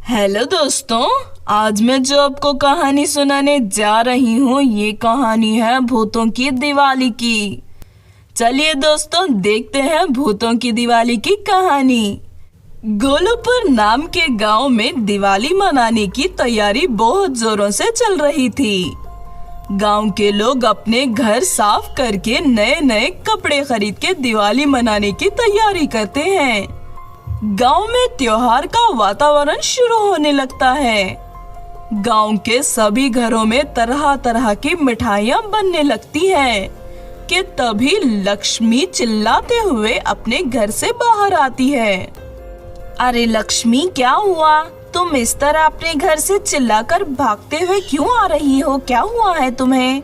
Hello दोस्तों, आज मैं जो आपको कहानी सुनाने जा रही हूँ ये कहानी है भूतों की दिवाली की। चलिए दोस्तों, देखते हैं भूतों की दिवाली की कहानी। गोलूपुर नाम के गांव में दिवाली मनाने की तैयारी बहुत जोरों से चल रही थी। गांव के लोग अपने घर साफ करके नए नए कपड़े खरीद के दिवाली मनाने की तैयारी करते हैं। गांव में त्योहार का वातावरण शुरू होने लगता है। गांव के सभी घरों में तरह तरह की मिठाइयां बनने लगती हैं कि तभी लक्ष्मी चिल्लाते हुए अपने घर से बाहर आती है। अरे लक्ष्मी, क्या हुआ? तुम इस तरह अपने घर से चिल्लाकर भागते हुए क्यों आ रही हो? क्या हुआ है तुम्हें?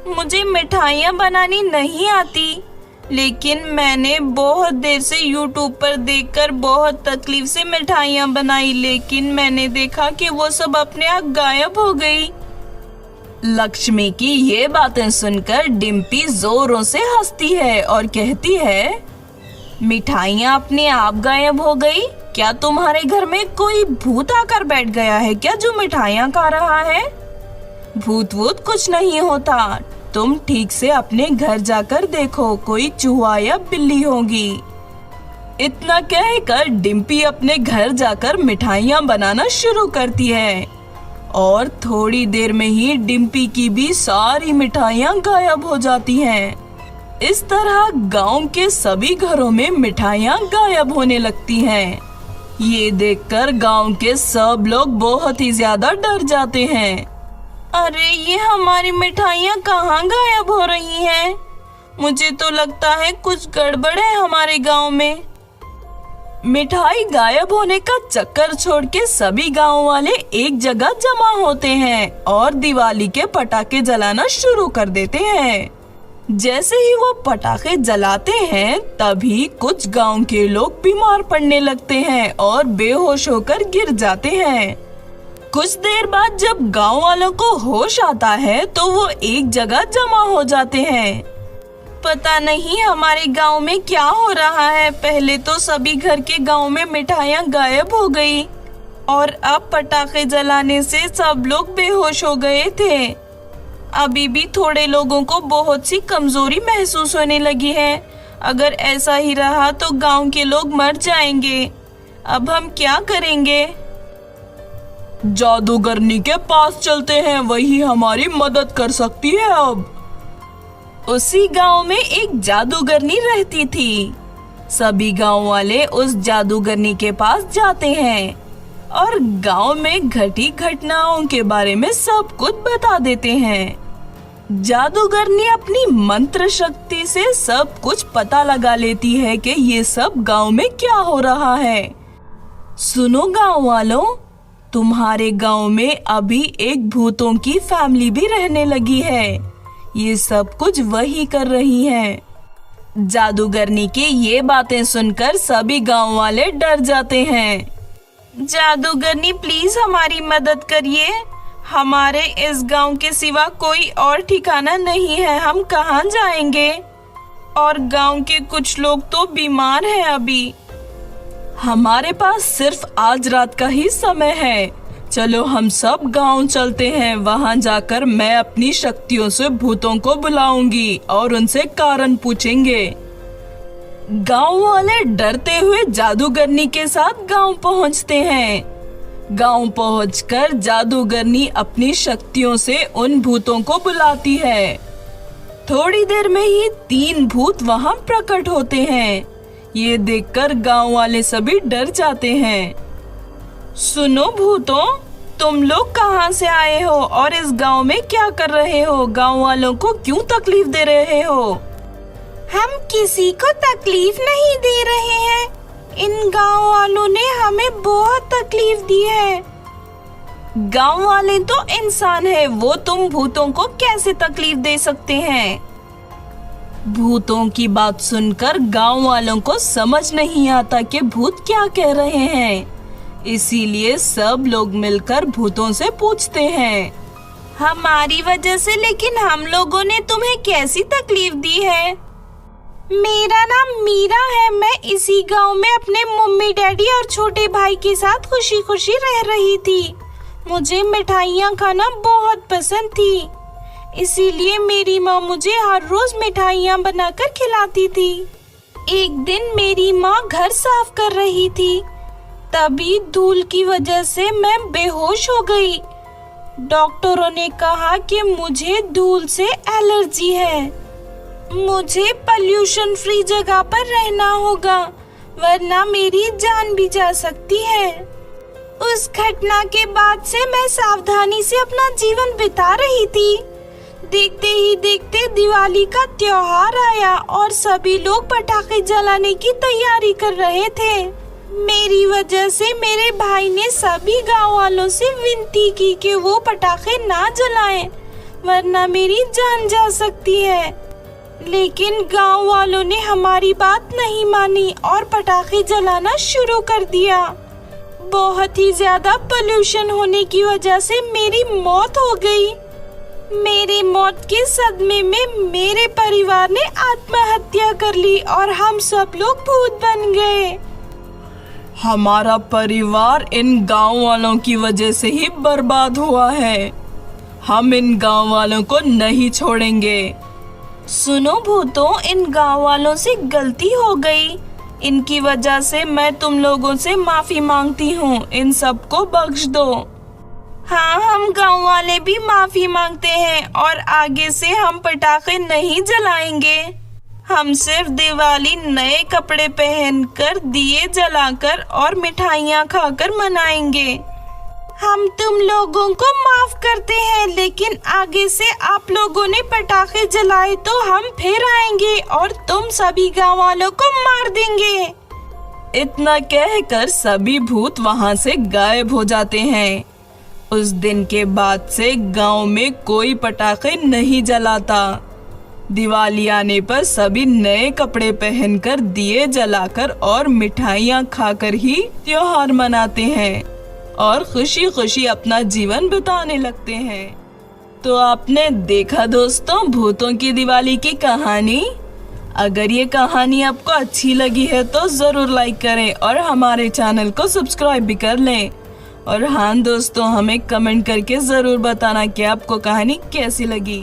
मुझे मिठाइयाँ बनानी नहीं आती, लेकिन मैंने बहुत देर से YouTube पर देखकर बहुत तकलीफ से मिठाइयाँ बनाई, लेकिन मैंने देखा कि वो सब अपने आप गायब हो गई। लक्ष्मी की ये बातें सुनकर डिम्पी जोरों से हंसती है और कहती है, मिठाइयाँ अपने आप गायब हो गई? क्या तुम्हारे घर में कोई भूत आकर बैठ गया है क्या जो मिठाइयाँ खा रहा है? भूत वूत कुछ नहीं होता, तुम ठीक से अपने घर जाकर देखो, कोई चूहा या बिल्ली होगी। इतना कहकर डिम्पी अपने घर जाकर मिठाइयाँ बनाना शुरू करती है और थोड़ी देर में ही डिम्पी की भी सारी मिठाइयाँ गायब हो जाती हैं। इस तरह गांव के सभी घरों में मिठाइयाँ गायब होने लगती हैं। ये देखकर गांव के सब लोग बहुत ही ज्यादा डर जाते हैं। अरे, ये हमारी मिठाइयाँ कहाँ गायब हो रही हैं? मुझे तो लगता है कुछ गड़बड़ है हमारे गांव में। मिठाई गायब होने का चक्कर छोड़ के सभी गांव वाले एक जगह जमा होते हैं और दिवाली के पटाखे जलाना शुरू कर देते हैं। जैसे ही वो पटाखे जलाते हैं तभी कुछ गांव के लोग बीमार पड़ने लगते हैं और बेहोश होकर गिर जाते हैं। कुछ देर बाद जब गांव वालों को होश आता है तो वो एक जगह जमा हो जाते हैं। पता नहीं हमारे गांव में क्या हो रहा है। पहले तो सभी घर के गांव में मिठाइयाँ गायब हो गई और अब पटाखे जलाने से सब लोग बेहोश हो गए थे। अभी भी थोड़े लोगों को बहुत सी कमजोरी महसूस होने लगी है। अगर ऐसा ही रहा तो गांव के लोग मर जाएंगे। अब हम क्या करेंगे? जादूगरनी के पास चलते हैं, वही हमारी मदद कर सकती है। अब उसी गांव में एक जादूगरनी रहती थी। सभी गांव वाले उस जादूगरनी के पास जाते हैं और गांव में घटी घटनाओं के बारे में सब कुछ बता देते हैं। जादूगरनी अपनी मंत्र शक्ति से सब कुछ पता लगा लेती है कि ये सब गांव में क्या हो रहा है। सुनो गांव वालों, तुम्हारे गांव में अभी एक भूतों की फैमिली भी रहने लगी है। ये सब कुछ वही कर रही है। जादूगरनी की ये बातें सुनकर सभी गांव वाले डर जाते हैं। जादूगरनी, प्लीज हमारी मदद करिए। हमारे इस गांव के सिवा कोई और ठिकाना नहीं है, हम कहाँ जाएंगे? और गांव के कुछ लोग तो बीमार हैं अभी। हमारे पास सिर्फ आज रात का ही समय है। चलो हम सब गांव चलते हैं। वहां जाकर मैं अपनी शक्तियों से भूतों को बुलाऊंगी और उनसे कारण पूछेंगे। गांव वाले डरते हुए जादूगरनी के साथ गांव पहुंचते हैं। गांव पहुंचकर जादूगरनी अपनी शक्तियों से उन भूतों को बुलाती है। थोड़ी देर में ही 3 भूत वहां प्रकट होते हैं। ये देखकर गांव वाले सभी डर जाते हैं। सुनो भूतों, तुम लोग कहाँ से आए हो और इस गांव में क्या कर रहे हो? गांव वालों को क्यों तकलीफ दे रहे हो? हम किसी को तकलीफ नहीं दे रहे हैं। इन गांव वालों ने हमें बहुत तकलीफ दी है। गांव वाले तो इंसान है, वो तुम भूतों को कैसे तकलीफ दे सकते हैं? भूतों की बात सुनकर गांव वालों को समझ नहीं आता कि भूत क्या कह रहे हैं। इसीलिए सब लोग मिलकर भूतों से पूछते हैं, हमारी वजह से? लेकिन हम लोगों ने तुम्हें कैसी तकलीफ दी है? मेरा नाम मीरा है। मैं इसी गांव में अपने मम्मी डैडी और छोटे भाई के साथ खुशी खुशी रह रही थी। मुझे मिठाइयाँ खाना बहुत पसंद थी, इसीलिए मेरी माँ मुझे हर रोज मिठाइयाँ बनाकर खिलाती थी। एक दिन मेरी माँ घर साफ कर रही थी, तभी धूल की वजह से मैं बेहोश हो गई। डॉक्टरों ने कहा कि मुझे धूल से एलर्जी है। मुझे पोल्यूशन फ्री जगह पर रहना होगा, वरना मेरी जान भी जा सकती है। उस घटना के बाद से मैं सावधानी से अपना जीवन बिता रही थी। देखते ही देखते दिवाली का त्योहार आया और सभी लोग पटाखे जलाने की तैयारी कर रहे थे। मेरी वजह से मेरे भाई ने सभी गांव वालों से विनती की कि वो पटाखे ना जलाएं, वरना मेरी जान जा सकती है। लेकिन गांव वालों ने हमारी बात नहीं मानी और पटाखे जलाना शुरू कर दिया। बहुत ही ज्यादा पोल्यूशन होने की वजह से मेरी मौत हो गई। मेरी मौत के सदमे में मेरे परिवार ने आत्महत्या कर ली और हम सब लोग भूत बन गए। हमारा परिवार इन गांव वालों की वजह से ही बर्बाद हुआ है। हम इन गांव वालों को नहीं छोड़ेंगे। सुनो भूतों, इन गांव वालों से गलती हो गई। इनकी वजह से मैं तुम लोगों से माफी मांगती हूँ। इन सबको बख्श दो। हाँ, हम गांव वाले भी माफी मांगते हैं और आगे से हम पटाखे नहीं जलाएंगे। हम सिर्फ दिवाली नए कपड़े पहनकर, दिए जलाकर और मिठाइयाँ खाकर मनाएंगे। हम तुम लोगों को माफ करते हैं, लेकिन आगे से आप लोगों ने पटाखे जलाए तो हम फिर आएंगे और तुम सभी गांव वालों को मार देंगे। इतना कहकर सभी भूत वहां से गायब हो जाते हैं। उस दिन के बाद से गांव में कोई पटाखे नहीं जलाता। दिवाली आने पर सभी नए कपड़े पहनकर, दिए जलाकर और मिठाइयाँ खाकर ही त्योहार मनाते हैं और खुशी खुशी अपना जीवन बिताने लगते हैं। तो आपने देखा दोस्तों भूतों की दिवाली की कहानी। अगर ये कहानी आपको अच्छी लगी है तो जरूर लाइक करें और हमारे चैनल को सब्सक्राइब भी कर लें। और हाँ दोस्तों, हमें कमेंट करके जरूर बताना कि आपको कहानी कैसी लगी।